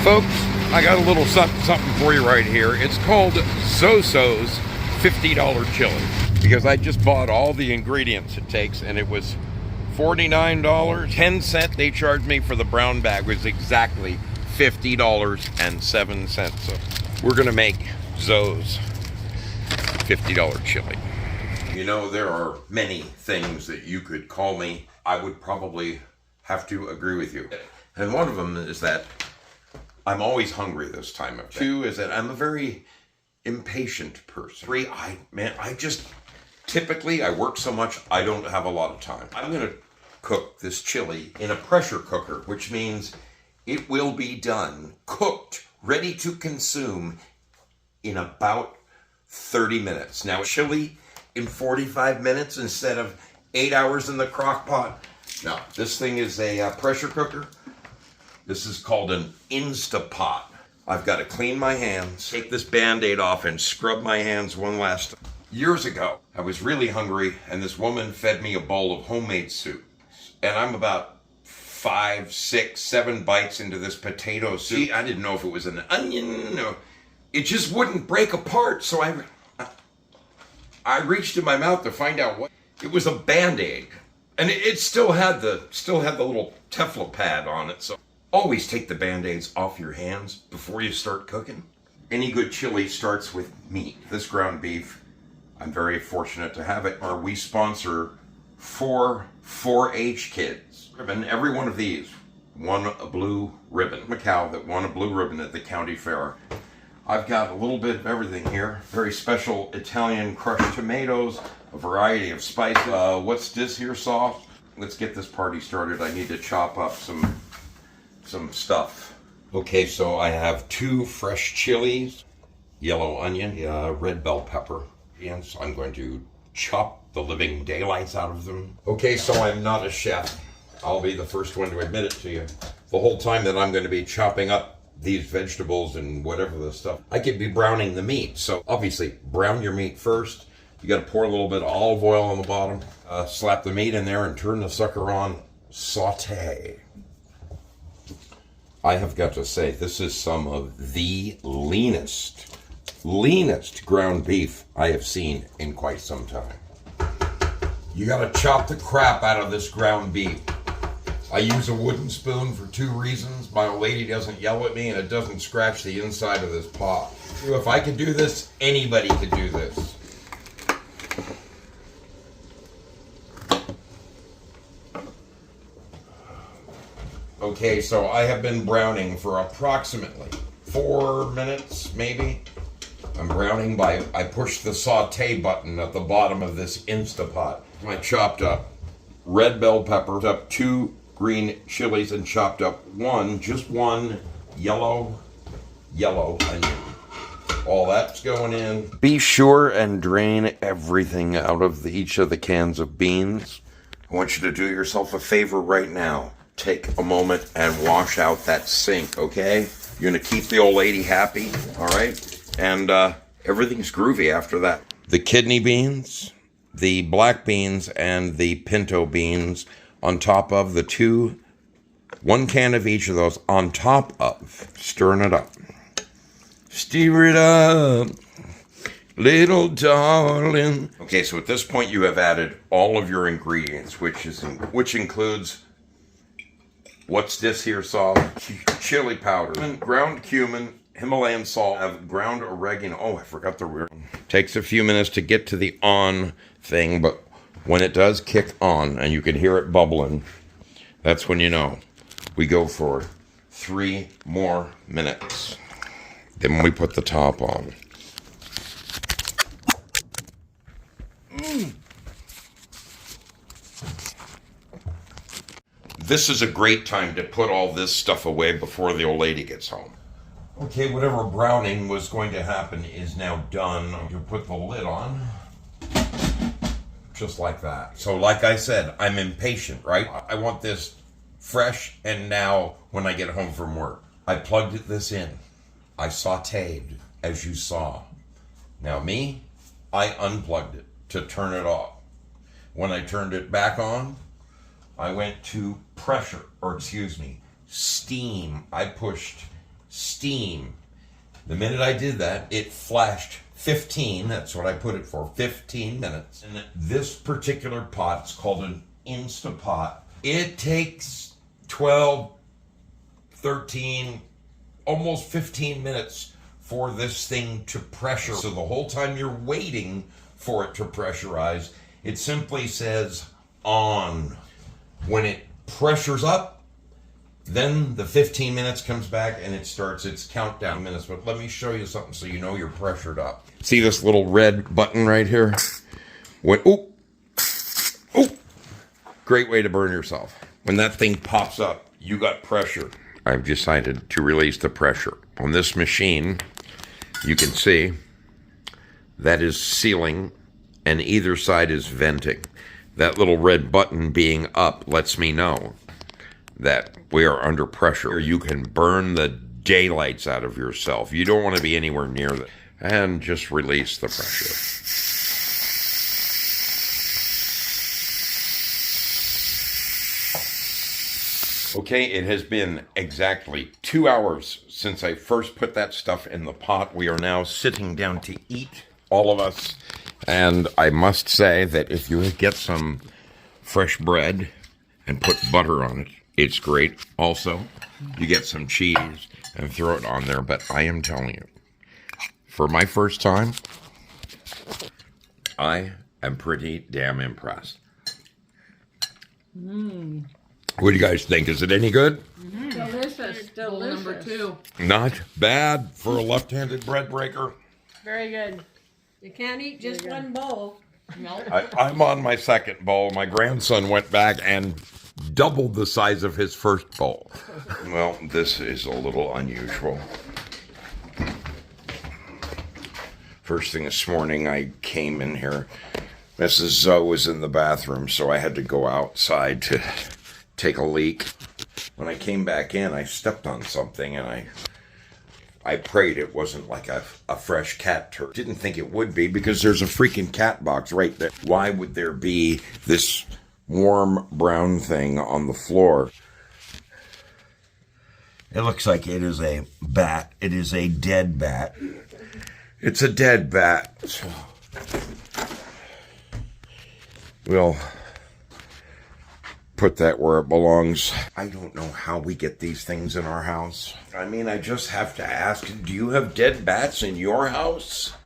Folks, I got a little something for you right here. It's called Zoso's $50 chili, because I just bought all the ingredients it takes, and it was $49. 10 cents they charged me for the brown bag was exactly $50.07. So we're gonna make Zo's $50 chili. You know, there are many things that you could call me. I would probably have to agree with you. And one of them is that I'm always hungry this time of day. 2 is that I'm a very impatient person. 3, I just typically work so much I don't have a lot of time. I'm gonna cook this chili in a pressure cooker, which means it will be done, cooked, ready to consume in about 30 minutes. Now, chili in 45 minutes instead of 8 hours in the crock pot. Now, this thing is a pressure cooker. This is called an InstaPot. I've got to clean my hands, take this Band-Aid off, and scrub my hands one last time. Years ago, I was really hungry, and this woman fed me a bowl of homemade soup. And I'm about 5, 6, 7 bites into this potato soup. I didn't know if it was an onion or... It just wouldn't break apart, so I reached in my mouth to find out what... It was a Band-Aid. And it still had the little Teflon pad on it, so... Always take the Band-Aids off your hands before you start cooking. Any good chili starts with meat. This ground beef, I'm very fortunate to have it. We sponsor 4 4-H kids. And every one of these won a blue ribbon. A cow that won a blue ribbon at the county fair. I've got a little bit of everything here. Very special Italian crushed tomatoes, a variety of spices. What's this here sauce? Let's get this party started. I need to chop up some stuff. Okay, so I have 2 fresh chilies, yellow onion, red bell pepper. And so I'm going to chop the living daylights out of them. Okay, so I'm not a chef. I'll be the first one to admit it to you. The whole time that I'm going to be chopping up these vegetables and whatever the stuff, I could be browning the meat. So obviously, brown your meat first. You got to pour a little bit of olive oil on the bottom, slap the meat in there and turn the sucker on. Saute. I have got to say, this is some of the leanest ground beef I have seen in quite some time. You gotta chop the crap out of this ground beef. I use a wooden spoon for 2 reasons. My old lady doesn't yell at me, and it doesn't scratch the inside of this pot. If I could do this, anybody could do this. Okay, so I have been browning for approximately 4 minutes, maybe. I'm browning I pushed the saute button at the bottom of this InstaPot. I chopped up red bell peppers, up 2 green chilies, and chopped up just one yellow onion. All that's going in. Be sure and drain everything out of each of the cans of beans. I want you to do yourself a favor right now. Take a moment and wash out that sink, okay? You're gonna keep the old lady happy, all right? And everything's groovy after that. The kidney beans, the black beans, and the pinto beans on top of the 1 can of each of those on top of, stirring it up. Stir it up, little darling. Okay, so at this point you have added all of your ingredients, which includes... What's this here sauce? Chili powder, ground cumin, Himalayan salt, ground oregano. Oh, I forgot the word. Takes a few minutes to get to the on thing, but when it does kick on and you can hear it bubbling, that's when you know. We go for 3 more minutes. Then we put the top on. This is a great time to put all this stuff away before the old lady gets home. Okay, whatever browning was going to happen is now done. I'm going to put the lid on. Just like that. So like I said, I'm impatient, right? I want this fresh and now when I get home from work. I plugged this in. I sauteed, as you saw. Now me, I unplugged it to turn it off. When I turned it back on, I went to steam. I pushed steam. The minute I did that, it flashed 15. That's what I put it for, 15 minutes. And this particular pot's called an InstaPot. It takes 12, 13, almost 15 minutes for this thing to pressure. So the whole time you're waiting for it to pressurize, it simply says on. When it pressures up, then the 15 minutes comes back and it starts its countdown minutes. But let me show you something so you know you're pressured up. See this little red button right here? Oh, great way to burn yourself. When that thing pops up, you got pressure. I've decided to release the pressure. On this machine, you can see that is sealing and either side is venting. That little red button being up lets me know that we are under pressure. You can burn the daylights out of yourself. You don't want to be anywhere near that. And just release the pressure. Okay, it has been exactly 2 hours since I first put that stuff in the pot. We are now sitting down to eat, all of us. And I must say that if you get some fresh bread and put butter on it, it's great. Also, you get some cheese and throw it on there. But I am telling you, for my first time, I am pretty damn impressed. What do you guys think? Is it any good? Delicious. Bowl number 2. Not bad for a left-handed bread breaker. Very good. You can't eat just one bowl. No. I'm on my second bowl. My grandson went back and doubled the size of his first bowl. Well, this is a little unusual. First thing this morning, I came in here. Mrs. Zoe was in the bathroom, so I had to go outside to take a leak. When I came back in, I stepped on something, and I prayed it wasn't like a fresh cat turd. Didn't think it would be because there's a freaking cat box right there. Why would there be this warm brown thing on the floor? It looks like it is a bat. It is a dead bat. It's a dead bat. So we'll put that where it belongs. I don't know how we get these things in our house. I mean, I just have to ask, do you have dead bats in your house?